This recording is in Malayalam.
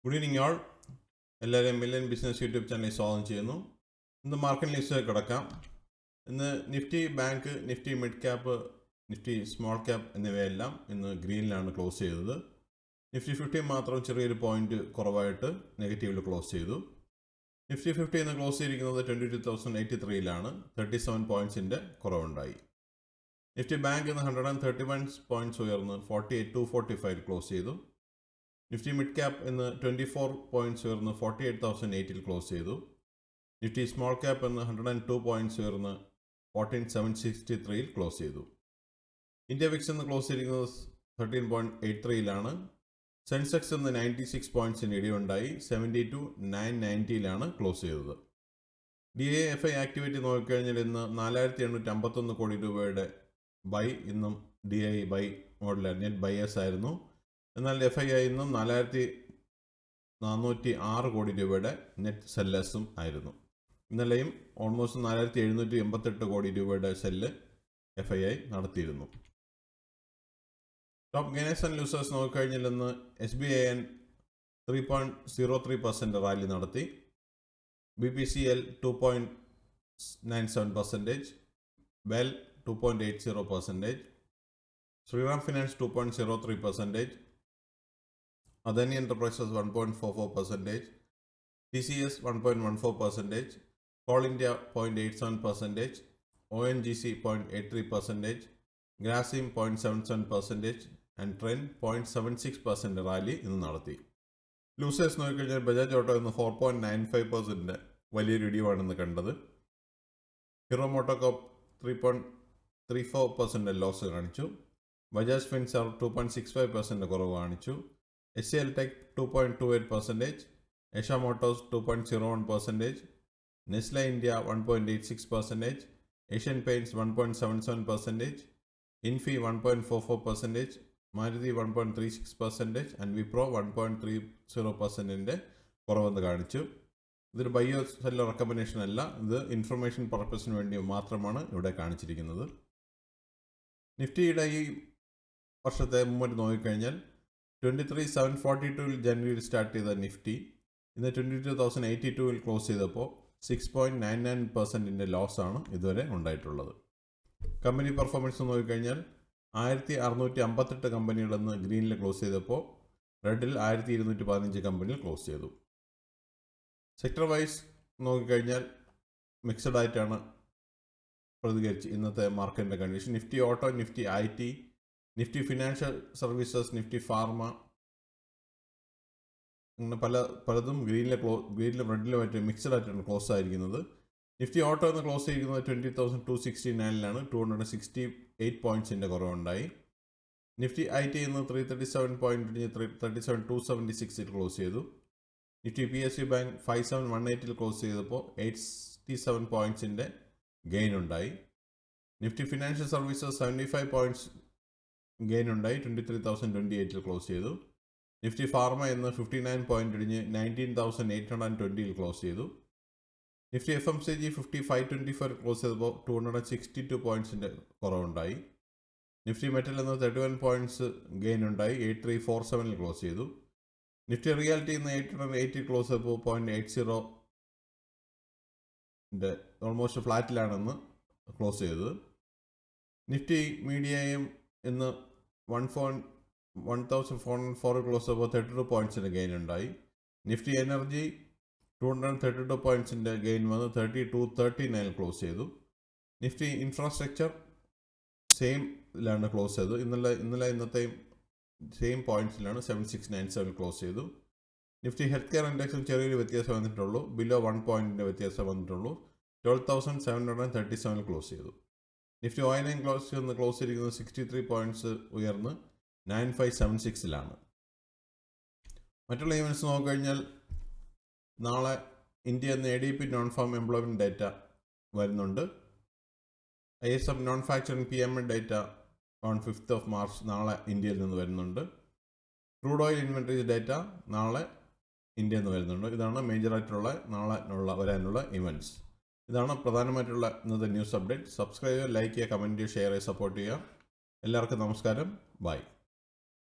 ഗുഡ് ഈവനിങ് ആൾ. എല്ലാവരെയും മില്യൺ ബിസിനസ് യൂട്യൂബ് ചാനലിൽ സ്വാഗതം ചെയ്യുന്നു. ഇന്ന് മാർക്കറ്റ് ലിസ്റ്റിലേക്ക് കിടക്കാം. ഇന്ന് Nifty bank, Nifty mid cap, Nifty small cap എന്നിവയെല്ലാം ഇന്ന് ഗ്രീനിലാണ് ക്ലോസ് ചെയ്തത്. നിഫ്റ്റി 50 മാത്രം ചെറിയൊരു പോയിന്റ് കുറവായിട്ട് നെഗറ്റീവിൽ ക്ലോസ് ചെയ്തു. നിഫ്റ്റി 50 ഇന്ന് ക്ലോസ് ചെയ്തിരിക്കുന്നത് 22,083ലാണ്. 37 പോയിന്റ്സിൻ്റെ കുറവുണ്ടായി. നിഫ്റ്റി ബാങ്ക് ഇന്ന് 131 പോയിന്റ്സ് ഉയർന്ന് 48,245 ക്ലോസ് ചെയ്തു. നിഫ്റ്റി മിഡ് ക്യാപ്പ് ഇന്ന് 24 പോയിന്റ്സ് ഉയർന്ന് 48,008 ക്ലോസ് ചെയ്തു. നിഫ്റ്റി സ്മോൾ ക്യാപ്പ് ഇന്ന് 102 പോയിന്റ്സ് ഉയർന്ന് 14,763 ക്ലോസ് ചെയ്തു. ഇന്ത്യ വിക്സ് ഇന്ന് ക്ലോസ് ചെയ്തിരിക്കുന്നത് 13.83ലാണ്. സെൻസെക്സ് ഇന്ന് 96 പോയിന്റ്സിന് ഇടിവുണ്ടായി 72,990ലാണ് ക്ലോസ് ചെയ്തത്. DIFI ആക്ടിവിറ്റി നോക്കിക്കഴിഞ്ഞാൽ ഇന്ന് 4,851 കോടി രൂപയുടെ ബൈ ഇന്നും DI buy model net buyers ആയിരുന്നു. എന്നാൽ FII ഇന്നും 4,406 കോടി രൂപയുടെ നെറ്റ് സെല്ലേഴ്സും ആയിരുന്നു. ഇന്നലെയും ഓൾമോസ്റ്റ് 4,788 കോടി രൂപയുടെ സെല്ല് FII നടത്തിയിരുന്നു. ടോപ്പ് ഗെയിനേഴ്സ് ആൻഡ് ലൂസേഴ്സ് നോക്കിക്കഴിഞ്ഞാൽ ഇന്ന് SBIN 3.03% റാലി നടത്തി. BPCL 2.97%, BEL 2.80%, Shriram Finance 2.03%, Adani Enterprises 1.44%, TCS 1.14%, Coal India 0.87%, ONGC 0.83%, Grasim 0.77% and Trend 0.76% rally ഇന്ന് നടത്തി. ലൂസേഴ്സ് നോക്കിക്കഴിഞ്ഞാൽ ബജാജ് ഓട്ടോ ഇന്ന് 4.95% വലിയൊരു ഇടിവാണെന്ന് കണ്ടത്. ഹീറോ മോട്ടോകോപ്പ് 3.34% ലോസ് കാണിച്ചു. ബജാജ് ഫിൻസർ 2.65% കുറവ് കാണിച്ചു. SCL Tech 2.28%, Asia Motors 2.01%, Nestle India 1.86%, Asian Paints 1.77%, Infi 1.44%, Maruti 1.36% and Wipro 1.30% കുറവെന്ന് കാണിച്ചു. ഇതൊരു ബൈയോ സെല്ലർ റെക്കമെൻഡേഷൻ അല്ല, ഇത് ഇൻഫർമേഷൻ പർപ്പസിന് വേണ്ടി മാത്രമാണ് ഇവിടെ കാണിച്ചിരിക്കുന്നത്. നിഫ്റ്റിയുടെ ഈ വർഷത്തെ മുമ്പോട്ട് നോക്കിക്കഴിഞ്ഞാൽ 23,742 ജനുവരിയിൽ സ്റ്റാർട്ട് ചെയ്ത നിഫ്റ്റി ഇന്ന് 22,082 ക്ലോസ് ചെയ്തപ്പോൾ 6.99% ലോസാണ് ഇതുവരെ ഉണ്ടായിട്ടുള്ളത്. കമ്പനി പെർഫോമൻസ് നോക്കിക്കഴിഞ്ഞാൽ 1,658 കമ്പനികളെന്ന് ഗ്രീനിൽ ക്ലോസ് ചെയ്തപ്പോൾ റെഡിൽ 1,215 കമ്പനികൾ ക്ലോസ് ചെയ്തു. സെക്ടർ വൈസ് നോക്കിക്കഴിഞ്ഞാൽ മിക്സഡ് ആയിട്ടാണ് പ്രതികരിച്ച് ഇന്നത്തെ മാർക്കറ്റിൻ്റെ condition. Nifty auto, Nifty IT, Nifty financial services, Nifty pharma, അങ്ങനെ പലതും ഗ്രീനിലും റെഡിലുമായിട്ട് മിക്സഡ് ആയിട്ടാണ് ക്ലോസ് ആയിരിക്കുന്നത്. നിഫ്റ്റി ഓട്ടോ എന്ന് ക്ലോസ് ചെയ്തിരിക്കുന്നത് 20,269ലാണ്. 268 പോയിന്റ്സിൻ്റെ കുറവുണ്ടായി. നിഫ്റ്റി IT ഇന്ന് 337 പോയിന്റ് 37,276 ക്ലോസ് ചെയ്തു. നിഫ്റ്റി PSU ബാങ്ക് 5718 ക്ലോസ് ചെയ്തപ്പോൾ 87 പോയിന്റ്സിൻ്റെ ഗെയിൻ ഉണ്ടായി. Nifty financial services 75 points gain ഉണ്ടായി 23,028 ക്ലോസ് ചെയ്തു. നിഫ്റ്റി ഫാർമ ഇന്ന് 59 പോയിന്റ് ഇടിഞ്ഞ് 19,820 ക്ലോസ് ചെയ്തു. നിഫ്റ്റി FMCG 5524 ക്ലോസ് ചെയ്തപ്പോൾ 262 പോയിന്റ്സിൻ്റെ കുറവുണ്ടായി. നിഫ്റ്റി മെറ്റൽ ഇന്ന് 31 പോയിന്റ്സ് ഗെയിൻ ഉണ്ടായി 8347 ക്ലോസ് ചെയ്തു. നിഫ്റ്റി റിയാലിറ്റി ഇന്ന് 880 ക്ലോസ് ചെയ്തപ്പോൾ 0.80 ഓൾമോസ്റ്റ് ഫ്ലാറ്റിലാണെന്ന് ക്ലോസ് ചെയ്തത്. നിഫ്റ്റി മീഡിയയും ഇന്ന് 1,404 ക്ലോസ് ചെയ്തപ്പോൾ 32 പോയിന്റ്സിൻ്റെ ഗെയിൻ ഉണ്ടായി. നിഫ്റ്റി എനർജി 232 പോയിന്റ്സിൻ്റെ ഗെയിൻ വന്ന് 3239 ക്ലോസ് ചെയ്തു. നിഫ്റ്റി ഇൻഫ്രാസ്ട്രക്ചർ സെയിം ഇതിലാണ് ക്ലോസ് ചെയ്തത്. ഇന്നത്തെയും സെയിം പോയിന്റ്സിലാണ് 7697 ക്ലോസ് ചെയ്തു. നിഫ്റ്റി ഹെൽത്ത് കെയർ ഇൻഡെക്സും ചെറിയൊരു വ്യത്യാസം വന്നിട്ടുള്ളൂ, ബിലോ 1 പോയിന്റിൻ്റെ വ്യത്യാസം വന്നിട്ടുള്ളൂ. 12,737 ക്ലോസ് ചെയ്തു. നിഫ്റ്റി ഓയിൽ ആൻഡ് ഗ്യാസ് ഇന്ന് ക്ലോസ് ചെയ്തിരിക്കുന്നത് 63 പോയിന്റ്സ് ഉയർന്ന് 9576ലാണ്. മറ്റുള്ള ഇവൻറ്റ്സ് നോക്കിക്കഴിഞ്ഞാൽ നാളെ ഇന്ത്യ എന്ന് ADP non farm employment data വരുന്നുണ്ട്. ISM non manufacturing PMI data on 5th March നാളെ ഇന്ത്യയിൽ നിന്ന് വരുന്നുണ്ട്. ക്രൂഡ് ഓയിൽ ഇൻവെൻട്രീസ് ഡേറ്റ നാളെ ഇന്ത്യയിൽ നിന്ന് വരുന്നുണ്ട്. ഇതാണ് മേജറായിട്ടുള്ള നാളെ വരാനുള്ള ഇവൻറ്റ്സ്. ഇതാണ് പ്രധാനമായിട്ടുള്ള ഇന്നത്തെ ന്യൂസ് അപ്ഡേറ്റ്. സബ്സ്ക്രൈബ് ചെയ്യുക, ലൈക്ക് ചെയ്യുക, കമൻറ്റ് ചെയ്യുക, ഷെയർ ചെയ്യുക, സപ്പോർട്ട് ചെയ്യുക. എല്ലാവർക്കും നമസ്കാരം. ബൈ.